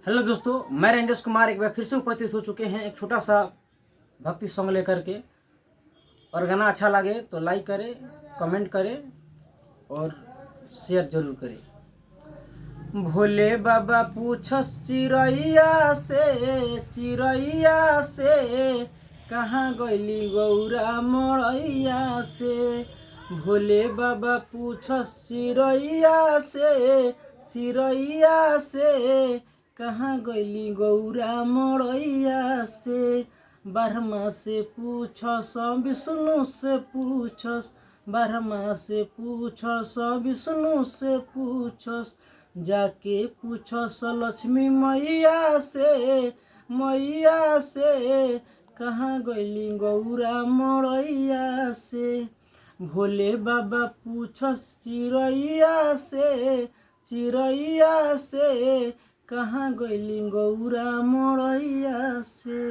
Hello दोस्तों, मैं रंजस कुमार एक बार फिर से उपस्थित हो चुके हैं एक छोटा सा भक्ति सॉन्ग लेकर के। और गाना अच्छा लगे तो लाइक करें, कमेंट करें और शेयर जरूर करें। भोले बाबा पूछस चिड़ैया से कहाँ गइली गौरा मड़ैया से। भोले बाबा पूछस चिड़ैया से कहाँ गइली गौरा मड़ैया से। ब्रह्मा से पूछस विष्णु से पूछस, ब्रह्मा से पूछस विष्णु से पूछस, जाके पूछस लक्ष्मी मैया से कहाँ गइली गौरा मड़ैया से। भोले बाबा पूछस चिड़ैया से कहाँ गइली गौरा मड़ैया से।